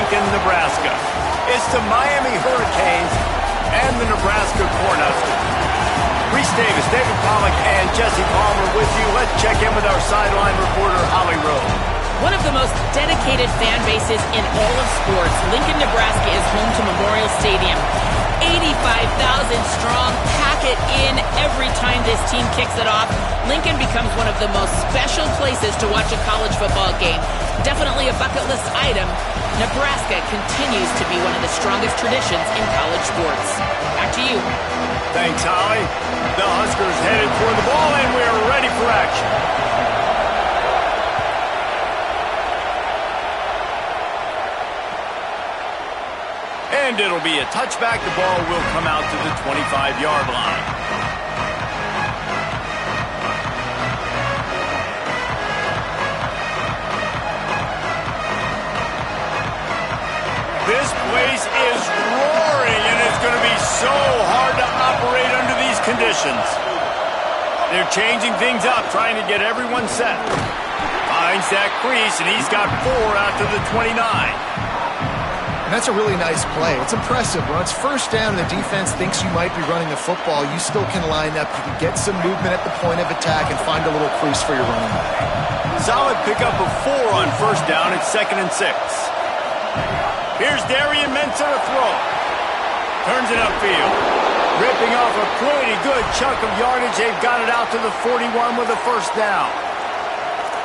Lincoln, Nebraska. It's the Miami Hurricanes and the Nebraska Cornhuskers. Reese Davis, David Pollack, and Jesse Palmer with you. Let's check in with our sideline reporter, Holly Rowe. One of the most dedicated fan bases in all of sports, Lincoln, Nebraska is home to Memorial Stadium. 85,000 strong, pack it in every time this team kicks it off. Lincoln becomes one of the most special places to watch a college football game. Definitely a bucket list item. Nebraska continues to be one of the strongest traditions in college sports. Back to you. Thanks, Holly. The Huskers headed for the ball, and we're ready for action. And it'll be a touchback. The ball will come out to the 25-yard line. This place is roaring, and it's going to be so hard to operate under these conditions. They're changing things up, trying to get everyone set. Finds that crease, and he's got 4 out to the 29. And that's a really nice play. It's impressive. When it's first down and the defense thinks you might be running the football, you still can line up. You can get some movement at the point of attack and find a little crease for your running back. Solid pickup of 4 on first down. It's 2nd and 6. Here's Darian Ncaa to throw. Turns it upfield. Ripping off a pretty good chunk of yardage. They've got it out to the 41 with a first down.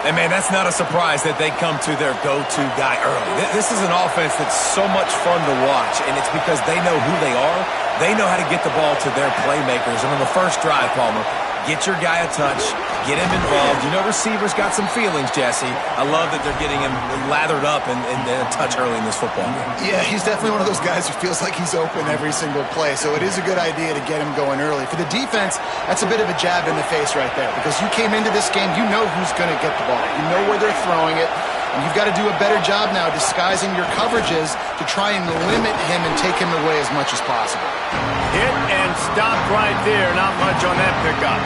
And, man, that's not a surprise that they come to their go-to guy early. This is an offense that's so much fun to watch, and it's because they know who they are. They know how to get the ball to their playmakers. And on the first drive, Palmer, get your guy a touch, get him involved. You know receivers got some feelings, Jesse. I love that they're getting him lathered up and a touch early in this football game. Yeah, he's definitely one of those guys who feels like he's open every single play, so it is a good idea to get him going early. For the defense, that's a bit of a jab in the face right there, because you came into this game, you know who's going to get the ball. You know where they're throwing it, and you've got to do a better job now disguising your coverages to try and limit him and take him away as much as possible. Hit and stop right there. Not much on that pickup.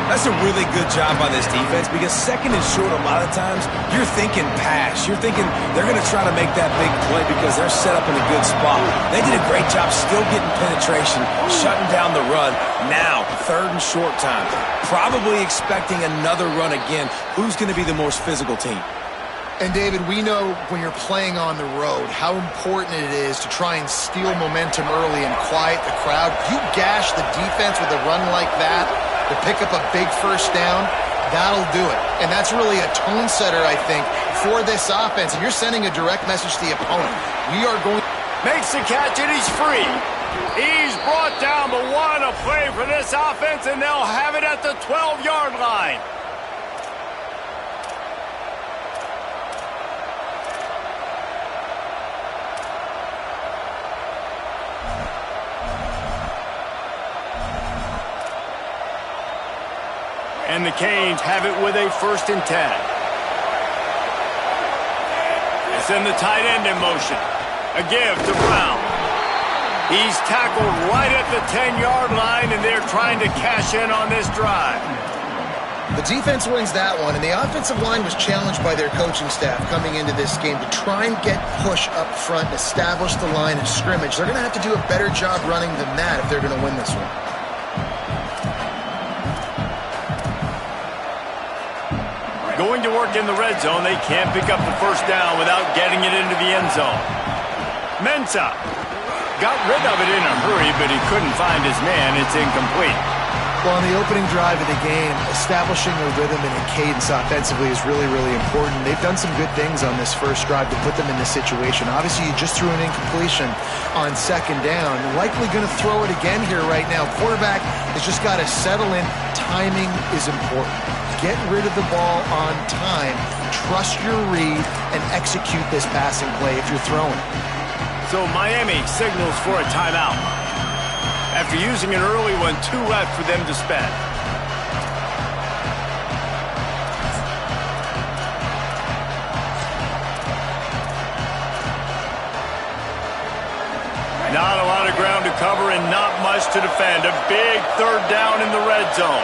That's a really good job by this defense, because 2nd and short, a lot of times, you're thinking pass. You're thinking they're going to try to make that big play because they're set up in a good spot. They did a great job still getting penetration, shutting down the run. Now, 3rd and short time. Probably expecting another run again. Who's going to be the most physical team? And, David, we know when you're playing on the road how important it is to try and steal momentum early and quiet the crowd. You gash the defense with a run like that to pick up a big first down, that'll do it. And that's really a tone setter, I think, for this offense. And you're sending a direct message to the opponent. We are going... Makes the catch, and he's free. He's brought down, but what a play for this offense, and they'll have it at the 12-yard line. And the Canes have it with a 1st and 10. They send the tight end in motion. A give to Brown. He's tackled right at the 10-yard line, and they're trying to cash in on this drive. The defense wins that one, and the offensive line was challenged by their coaching staff coming into this game to try and get push up front and establish the line of scrimmage. They're going to have to do a better job running than that if they're going to win this one. Going to work in the red zone, they can't pick up the first down without getting it into the end zone. Ncaa got rid of it in a hurry, but he couldn't find his man. It's incomplete. Well, on the opening drive of the game, establishing a rhythm and a cadence offensively is really, really important. They've done some good things on this first drive to put them in this situation. Obviously, you just threw an incompletion on 2nd down. Likely going to throw it again here right now. Quarterback has just got to settle in. Timing is important. Get rid of the ball on time, trust your read, and execute this passing play if you're throwing. So Miami signals for a timeout. After using an early one, 2 left for them to spend. Not a lot of ground to cover and not much to defend. A big 3rd down in the red zone.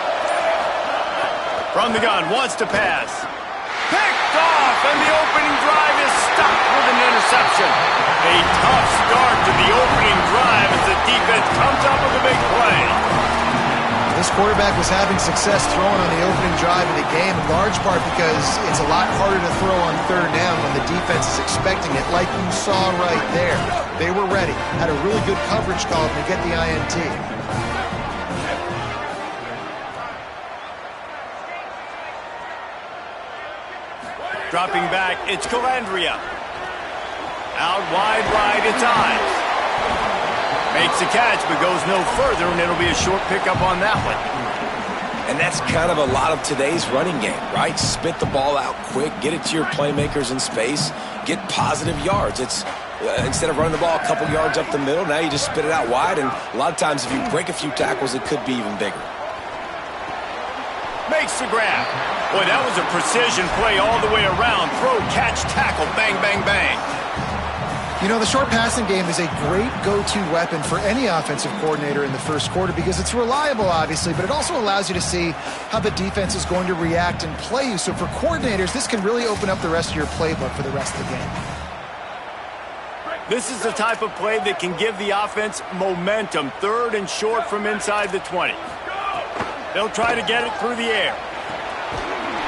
From the gun, wants to pass. Picked off, and the opening drive is stopped with an interception. action. A tough start to the opening drive as the defense comes up with a big play. This quarterback was having success throwing on the opening drive of the game, in large part because it's a lot harder to throw on third down when the defense is expecting it, like you saw right there. They were ready, had a really good coverage call to get the INT. Dropping back, it's Calandria. Out wide right, it's Ives. Makes the catch, but goes no further, and it'll be a short pickup on that one. And that's kind of a lot of today's running game, right? Spit the ball out quick, get it to your playmakers in space, get positive yards. It's instead of running the ball a couple yards up the middle, now you just spit it out wide, and a lot of times if you break a few tackles, it could be even bigger. Makes the grab. Boy, that was a precision play all the way around. Throw, catch, tackle, bang, bang, bang. You know, the short passing game is a great go-to weapon for any offensive coordinator in the first quarter because it's reliable, obviously, but it also allows you to see how the defense is going to react and play you. So for coordinators, this can really open up the rest of your playbook for the rest of the game. This is the type of play that can give the offense momentum. Third and short from inside the 20. They'll try to get it through the air.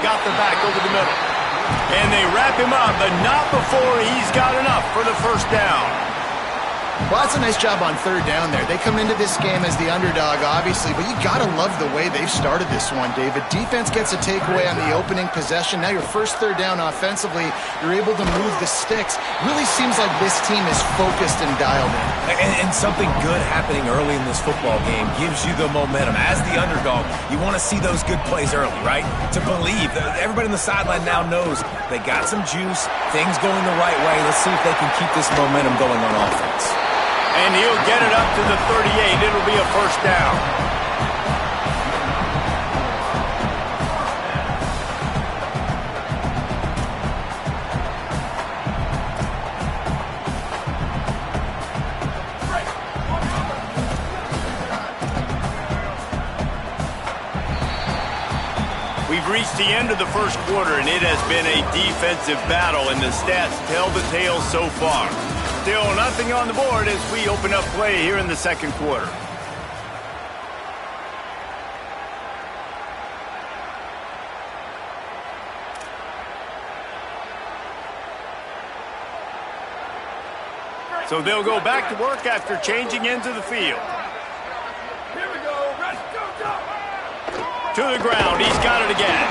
Got the back over the middle. And they wrap him up, but not before he's got enough for the first down. Well, that's a nice job on third down there. They come into this game as the underdog, obviously, but you got to love the way they've started this one, David. Defense gets a takeaway on the opening possession. Now your first third down offensively, you're able to move the sticks. Really seems like this team is focused and dialed in. And something good happening early in this football game gives you the momentum. As the underdog, you want to see those good plays early, right? To believe. Everybody on the sideline now knows they got some juice, things going the right way. Let's see if they can keep this momentum going on offense. And he'll get it up to the 38. It'll be a first down. We've reached the end of the first quarter, and it has been a defensive battle, and the stats tell the tale so far. Still nothing on the board as we open up play here in the second quarter. So they'll go back to work after changing into the field. Here we go. Let's go. To the ground. He's got it again.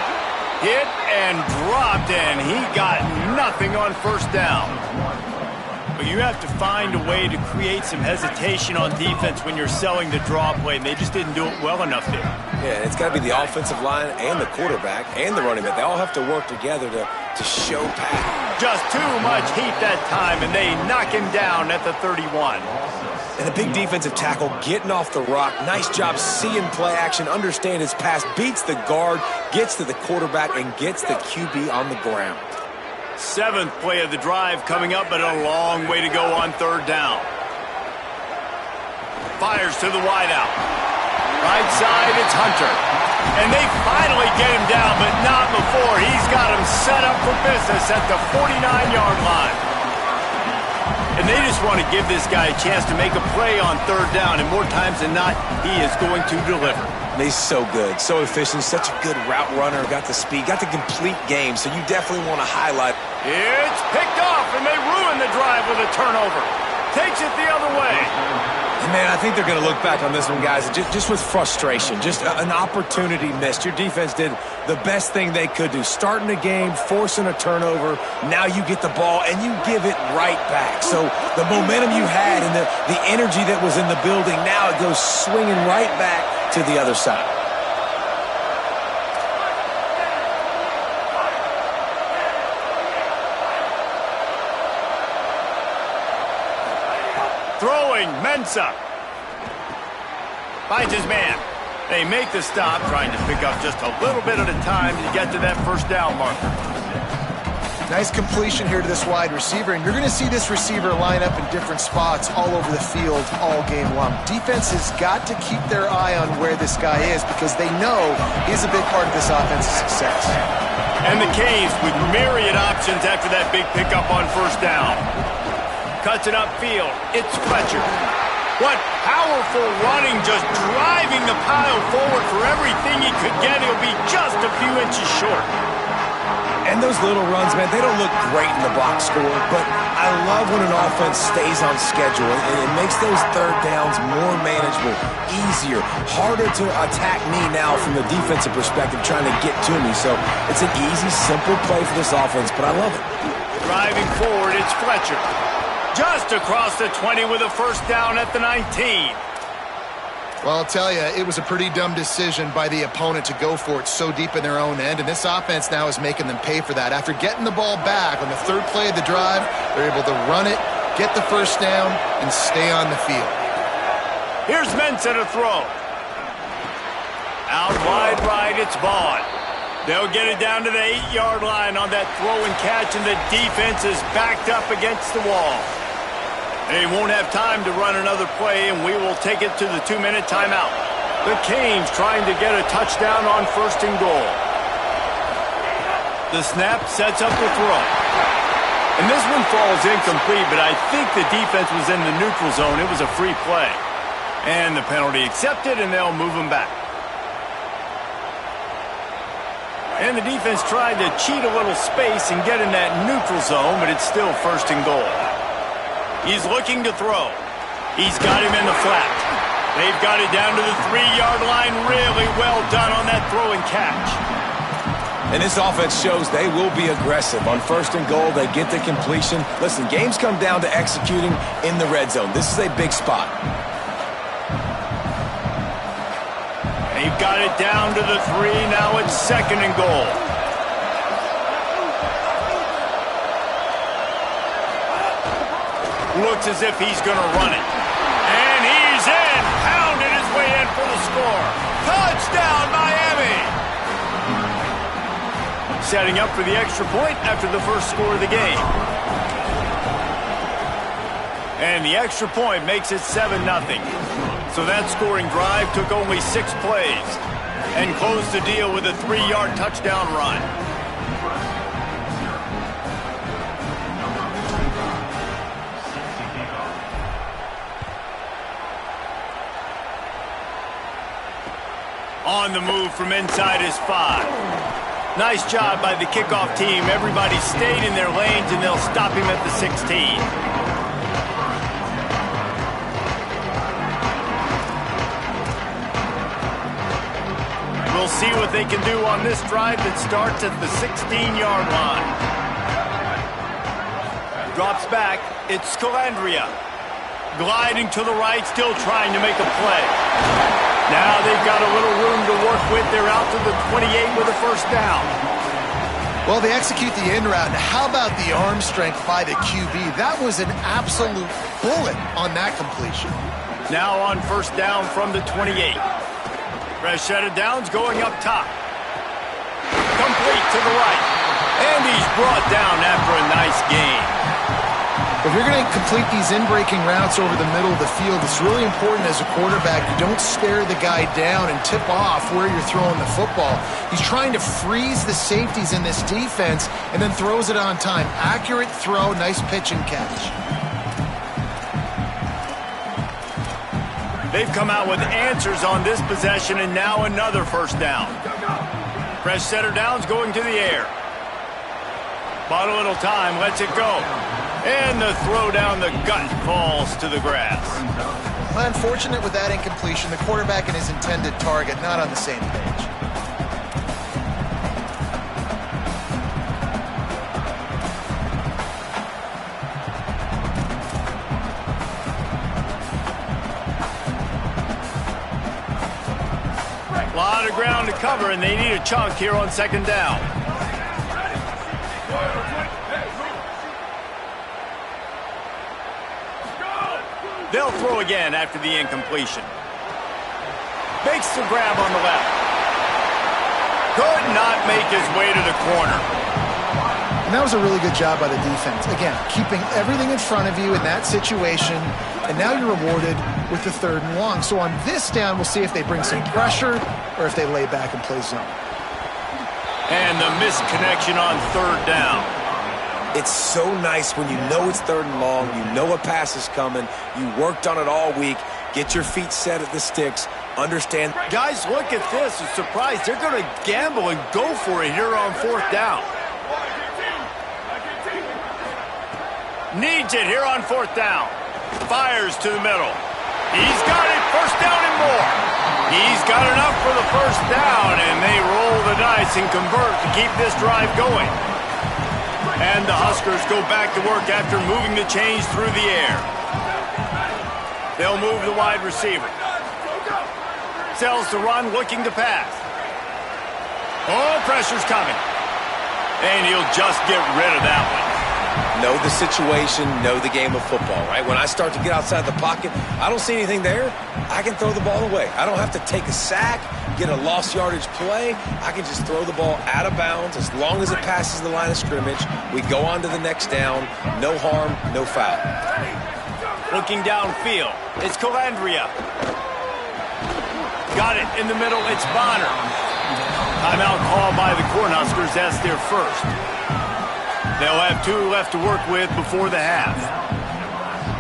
Hit and dropped, and he got nothing on first down. But you have to find a way to create some hesitation on defense when you're selling the draw play, and they just didn't do it well enough there. Yeah, it's got to be the offensive line and the quarterback and the running back. They all have to work together to show pass. Just too much heat that time, and they knock him down at the 31. And a big defensive tackle getting off the rock. Nice job seeing play action, understand his pass, beats the guard, gets to the quarterback, and gets the QB on the ground. Seventh play of the drive coming up, but a long way to go on third down. Fires to the wideout. Right side, it's Hunter. And they finally get him down, but not before. He's got him set up for business at the 49-yard line. And they just want to give this guy a chance to make a play on third down, and more times than not, he is going to deliver. He's so good, so efficient, such a good route runner, got the speed, got the complete game, so you definitely want to highlight. It's picked off, and they ruin the drive with a turnover. Takes it the other way. Man, I think they're going to look back on this one, guys, just with frustration, just an opportunity missed. Your defense did the best thing they could do, starting a game, forcing a turnover. Now you get the ball, and you give it right back. So the momentum you had and the energy that was in the building, now it goes swinging right back to the other side. Throwing, Ncaa. Finds his man. They make the stop, trying to pick up just a little bit at a time to get to that first down marker. Nice completion here to this wide receiver, and you're going to see this receiver line up in different spots all over the field all game long. Defense has got to keep their eye on where this guy is because they know he's a big part of this offense's success. And the Canes with myriad options after that big pickup on first down. cuts it upfield. It's Fletcher. What powerful running, just driving the pile forward for everything he could get. He'll be just a few inches short. And those little runs, man, they don't look great in the box score, but I love when an offense stays on schedule, and it makes those third downs more manageable, easier, harder to attack me now from the defensive perspective trying to get to me. So it's an easy, simple play for this offense, but I love it. Driving forward, it's Fletcher. Just across the 20 with a first down at the 19. Well, I'll tell you, it was a pretty dumb decision by the opponent to go for it so deep in their own end, and this offense now is making them pay for that. After getting the ball back on the third play of the drive, they're able to run it, get the first down, and stay on the field. Here's Ncaa to throw. Out wide right, it's Vaughn. They'll get it down to the 8-yard line on that throw and catch, and the defense is backed up against the wall. They won't have time to run another play, and we will take it to the 2-minute timeout. The Canes trying to get a touchdown on first and goal. The snap sets up the throw. And this one falls incomplete, but I think the defense was in the neutral zone. It was a free play. And the penalty accepted, and they'll move him back. And the defense tried to cheat a little space and get in that neutral zone, but it's still first and goal. He's looking to throw. He's got him in the flat. They've got it down to the 3-yard line. Really well done on that throw and catch. And this offense shows they will be aggressive. On first and goal, they get the completion. Listen, games come down to executing in the red zone. This is a big spot. They've got it down to the 3. Now it's second and goal. Looks as if he's going to run it. And he's in. Pounded his way in for the score. Touchdown, Miami! Setting up for the extra point after the first score of the game. And the extra point makes it 7-0. So that scoring drive took only 6 plays and closed the deal with a 3-yard touchdown run. On the move from inside his 5. Nice job by the kickoff team. Everybody stayed in their lanes, and they'll stop him at the 16. We'll see what they can do on this drive that starts at the 16-yard line. Drops back. It's Scalandria. Gliding to the right, still trying to make a play. Now they've got a little room to work with. They're out to the 28 with a first down. Well, they execute the in route. Now, how about the arm strength by the QB? That was an absolute bullet on that completion. Now on first down from the 28. Fresh set of downs going up top. Complete to the right. And he's brought down after a nice gain. If you're going to complete these in-breaking routes over the middle of the field, it's really important as a quarterback you don't stare the guy down and tip off where you're throwing the football. He's trying to freeze the safeties in this defense and then throws it on time. Accurate throw, nice pitch and catch. They've come out with answers on this possession, and now another first down. Fresh setter downs going to the air. Bought a little time, lets it go. And the throw down the gut falls to the grass. Well, unfortunate with that incompletion. The quarterback and his intended target not on the same page. A lot of ground to cover, and they need a chunk here on second down. They'll throw again after the incompletion. Makes the grab on the left. Could not make his way to the corner. And that was a really good job by the defense. Again, keeping everything in front of you in that situation, and now you're rewarded with the 3rd and long. So on this down, we'll see if they bring some pressure or if they lay back and play zone. And the missed connection on 3rd down. It's so nice when you know it's 3rd and long, you know a pass is coming, you worked on it all week, get your feet set at the sticks, understand. Guys, look at this. I'm surprised. They're going to gamble and go for it here on 4th down. Needs it here on 4th down. Fires to the middle. He's got it. 1st down and more. He's got enough for the 1st down, and they roll the dice and convert to keep this drive going. And the Huskers go back to work after moving the chains through the air. They'll move the wide receiver. Sells to run, looking to pass. Oh, pressure's coming. And he'll just get rid of that one. Know the situation, know the game of football, right? When I start to get outside the pocket, I don't see anything there, I can throw the ball away. I don't have to take a sack, get a lost yardage play. I can just throw the ball out of bounds as long as it passes the line of scrimmage. We go on to the next down. No harm, no foul. Looking downfield, it's Calandria. Got it in the middle, it's Bonner. Timeout called by the Cornhuskers. That's their first. They'll have 2 left to work with before the half.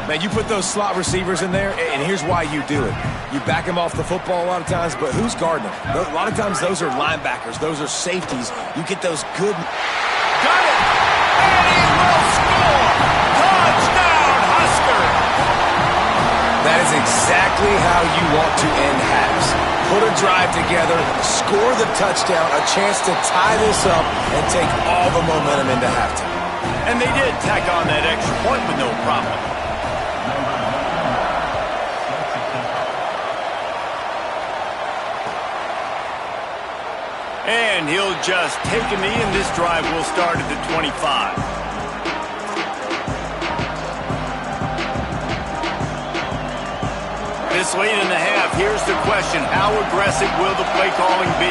Man, you put those slot receivers in there, and here's why you do it. You back them off the football a lot of times, but who's guarding them? A lot of times those are linebackers. Those are safeties. You get those good... Got it! And he will score! Touchdown, Husker! That is exactly how you want to end halves. Put a drive together, score the touchdown, a chance to tie this up, and take all the momentum into halftime. And they did tack on that extra point with no problem. And he'll just take a knee, and this drive will start at the 25. This late in the half, here's the question. How aggressive will the play calling be?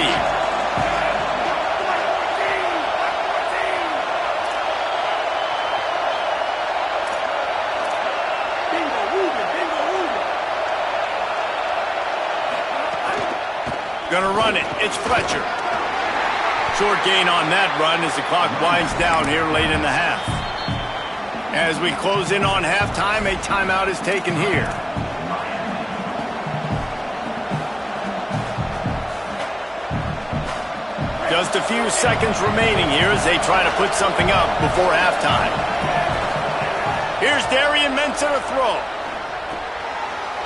Gonna run it. It's Fletcher. Short gain on that run as the clock winds down here late in the half. As we close in on halftime, a timeout is taken here. Just a few seconds remaining here as they try to put something up before halftime. Here's Darian Ncaa to throw.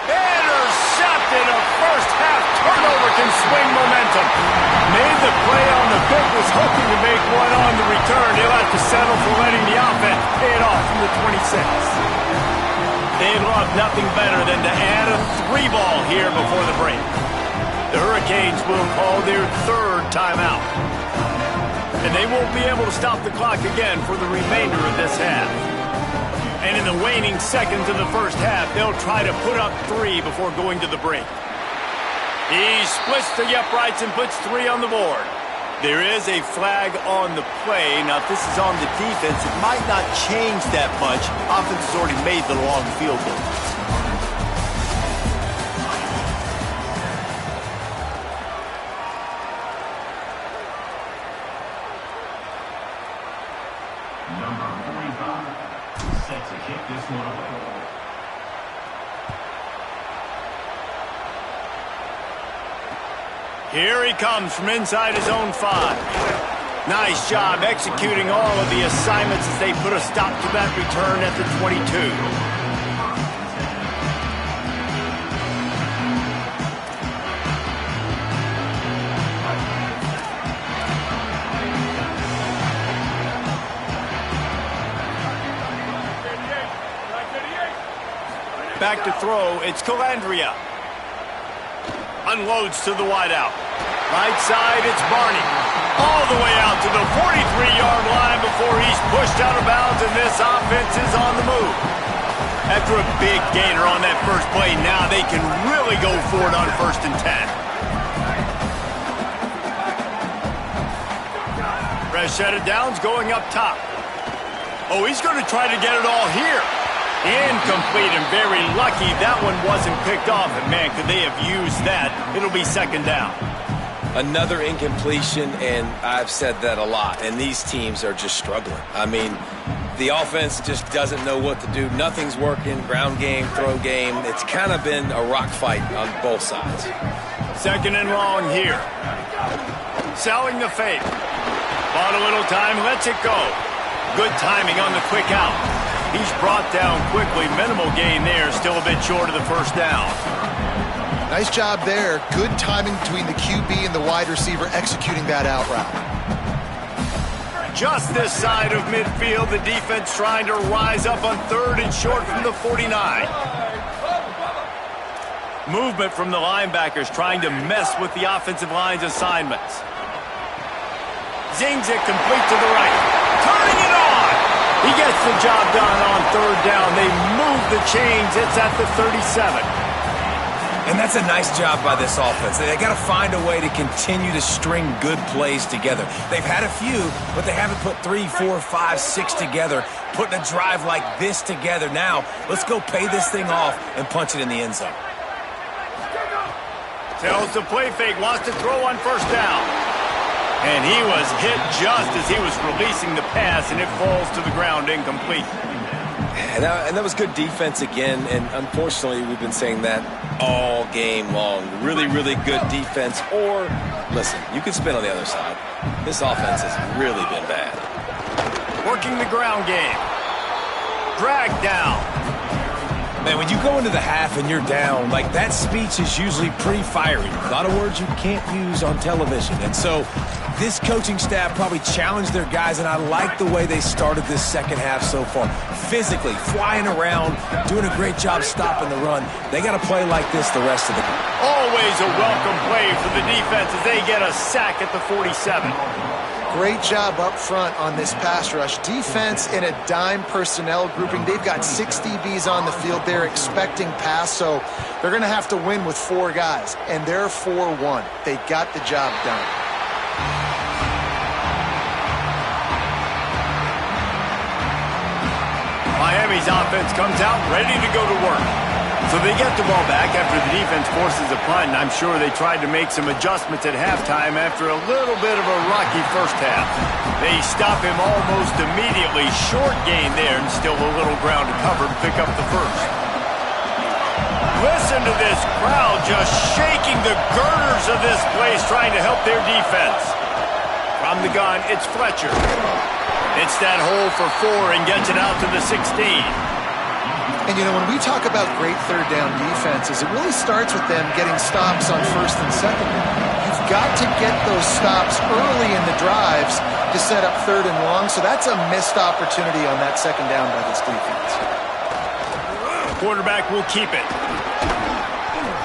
Intercepted. A first-half turnover can swing momentum. Made the play on the pick, was hoping to make one on the return. He'll have to settle for letting the offense pay it off from the 26. They'd love nothing better than to add a 3-ball here before the break. The Hurricanes will call their 3rd timeout. And they won't be able to stop the clock again for the remainder of this half. And in the waning seconds of the first half, they'll try to put up 3 before going to the break. He splits the uprights and puts 3 on the board. There is a flag on the play. Now, if this is on the defense, it might not change that much. Offense has already made the long field goal. Here he comes from inside his own 5. Nice job executing all of the assignments as they put a stop to that return at the 22. Back to throw, it's Calandria. Unloads to the wideout. Right side, it's Barney. All the way out to the 43-yard line before he's pushed out of bounds, and this offense is on the move. After a big gainer on that first play, now they can really go for it on 1st and 10. Fresh set of downs going up top. Oh, he's going to try to get it all here. Incomplete, and very lucky that one wasn't picked off. And man, could they have used that? It'll be 2nd down. Another incompletion, and I've said that a lot, and these teams are just struggling. I mean, The offense just doesn't know what to do. Nothing's working. Ground game, throw game. It's kind of been a rock fight on both sides. Second and long here. Selling the fake. Bought a little time, lets it go. Good timing on the quick out. He's brought down quickly. Minimal gain there. Still a bit short of the first down. Nice job there. Good timing between the QB and the wide receiver executing that out route. Just this side of midfield, the defense trying to rise up on third and short from the 49. Movement from the linebackers trying to mess with the offensive line's assignments. Zings it complete to the right. Turning it on! He gets the job done on third down. They move the chains. It's at the 37. And that's a nice job by this offense. They got to find a way to continue to string good plays together. They've had a few, but they haven't put 3, 4, 5, 6 together, putting a drive like this together. Now, let's go pay this thing off and punch it in the end zone. Tells the play fake, wants to throw on first down. And he was hit just as he was releasing the pass, and it falls to the ground incomplete. And that was good defense again, and unfortunately we've been saying that all game long. Really, really good defense, or, listen, you can spin on the other side. This offense has really been bad. Working the ground game. Drag down. Man, when you go into the half and you're down, like that speech is usually pretty fiery. A lot of words you can't use on television. And so this coaching staff probably challenged their guys, and I like the way they started this second half so far. Physically, flying around, doing a great job stopping the run. They got to play like this the rest of the game. Always a welcome play for the defense as they get a sack at the 47. Great job up front on this pass rush. Defense in a dime personnel grouping. They've got 6 DBs on the field. They're expecting pass, so they're going to have to win with 4 guys, and they're 4-1. They got the job done. Miami's offense comes out ready to go to work. So they get the ball back after the defense forces a punt, and I'm sure they tried to make some adjustments at halftime after a little bit of a rocky first half. They stop him almost immediately. Short gain there, and still a little ground to cover to pick up the first. Listen to this crowd just shaking the girders of this place, trying to help their defense. From the gun, it's Fletcher. It's that hole for 4 and gets it out to the 16. And, you know, when we talk about great third down defenses, it really starts with them getting stops on first and second. You've got to get those stops early in the drives to set up third and long, so that's a missed opportunity on that second down by this defense. Quarterback will keep it.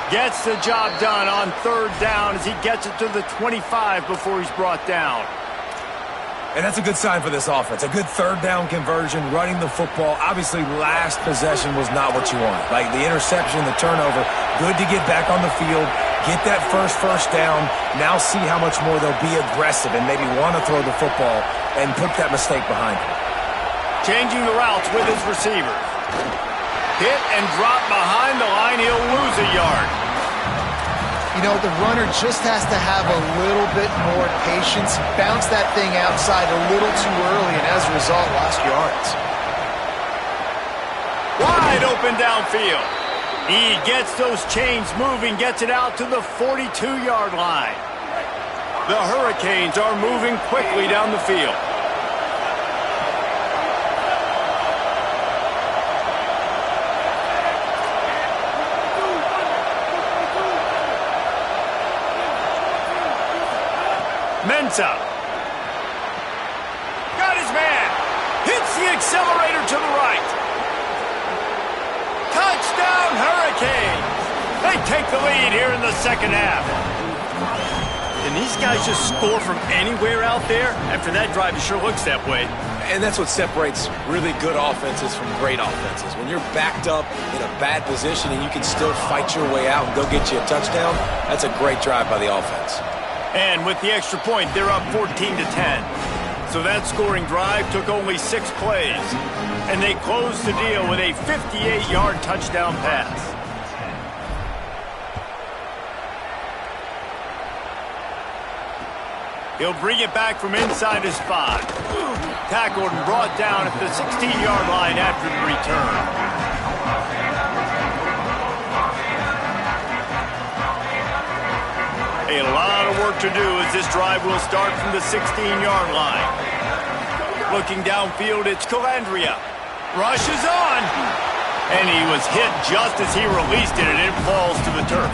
Gets the job done on third down as he gets it to the 25 before he's brought down. And that's a good sign for this offense. A good third down conversion, running the football. Obviously, last possession was not what you want. Like the interception, the turnover, good to get back on the field, get that first down. Now see how much more they'll be aggressive and maybe want to throw the football and put that mistake behind them. Changing the routes with his receivers. Hit and drop behind the line. He'll lose a yard. You know, the runner just has to have a little bit more patience, bounce that thing outside a little too early, and as a result, lost yards. Wide open downfield. He gets those chains moving, gets it out to the 42-yard line. The Hurricanes are moving quickly down the field. Ncaa. Got his man. Hits the accelerator to the right. Touchdown, Hurricanes. They take the lead here in the second half. Can these guys just score from anywhere out there? After that drive, it sure looks that way. And that's what separates really good offenses from great offenses. When you're backed up in a bad position and you can still fight your way out and go get you a touchdown, that's a great drive by the offense. And with the extra point, they're up 14-10. So that scoring drive took only 6 plays. And they closed the deal with a 58-yard touchdown pass. He'll bring it back from inside his 5. Tackled and brought down at the 16-yard line after the return. A lot of work to do as this drive will start from the 16-yard line. Looking downfield, it's Calandria. Rushes on. And he was hit just as he released it, and it falls to the turf.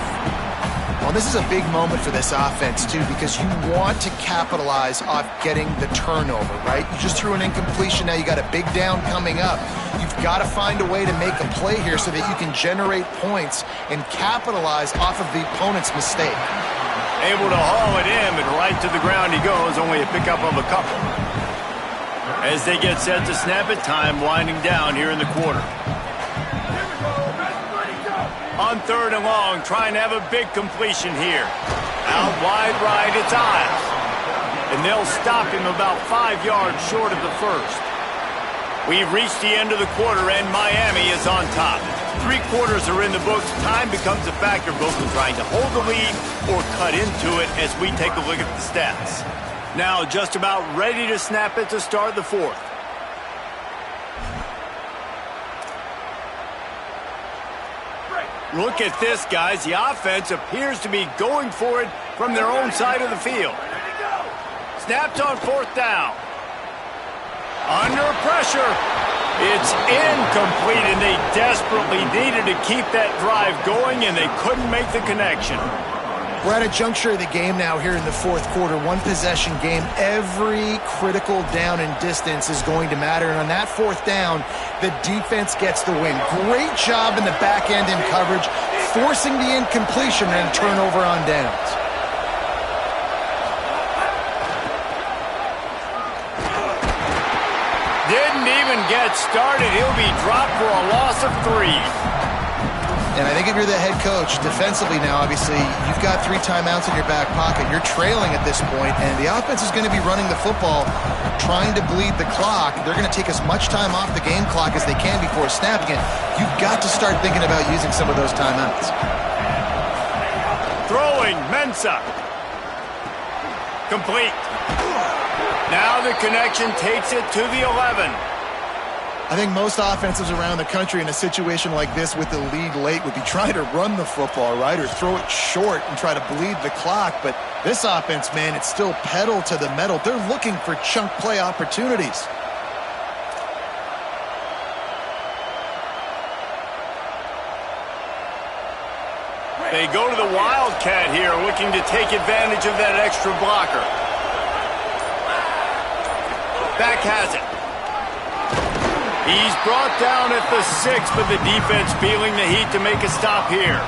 Well, this is a big moment for this offense, too, because you want to capitalize off getting the turnover, right? You just threw an incompletion. Now you got a big down coming up. You've got to find a way to make a play here so that you can generate points and capitalize off of the opponent's mistake. Able to haul it in, but right to the ground he goes, only a pickup of a couple. As they get set to snap it, time winding down here in the quarter. On 3rd and long, trying to have a big completion here. Out wide right, it's Isles. And they'll stop him about 5 yards short of the first. We've reached the end of the quarter, and Miami is on top. 3 quarters are in the books. Time becomes a factor both in trying to hold the lead or cut into it as we take a look at the stats. Now just about ready to snap it to start the 4th. Look at this, guys. The offense appears to be going for it from their own side of the field. Snapped on 4th down. Under pressure. It's incomplete, and they desperately needed to keep that drive going, and they couldn't make the connection. We're at a juncture of the game now here in the 4th quarter. One possession game. Every critical down and distance is going to matter. And on that 4th down, the defense gets the win. Great job in the back end in coverage, forcing the incompletion and turnover on downs. Didn't even get started. He'll be dropped for a loss of 3. And I think if you're the head coach, defensively now, obviously, you've got 3 timeouts in your back pocket. You're trailing at this point, and the offense is going to be running the football, trying to bleed the clock. They're going to take as much time off the game clock as they can before snapping it. You've got to start thinking about using some of those timeouts. Throwing, Ncaa. Complete. Now the connection takes it to the 11. I think most offenses around the country in a situation like this with the lead late would be trying to run the football, right, or throw it short and try to bleed the clock. But this offense, man, it's still pedal to the metal. They're looking for chunk play opportunities. They go to the Wildcat here, looking to take advantage of that extra blocker. Back has it. He's brought down at the 6, but the defense feeling the heat to make a stop here.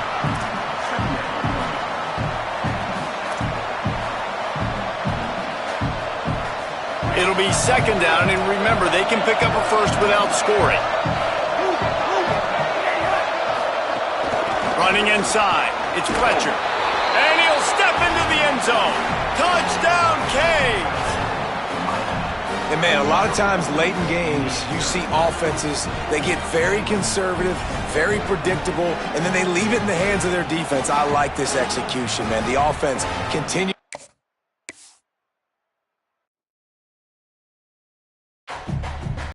It'll be 2nd down, and remember, they can pick up a first without scoring. Running inside, it's Fletcher. And he'll step into the end zone. Touchdown, Canes! And, man, a lot of times late in games, you see offenses, they get very conservative, very predictable, and then they leave it in the hands of their defense. I like this execution, man. The offense continues.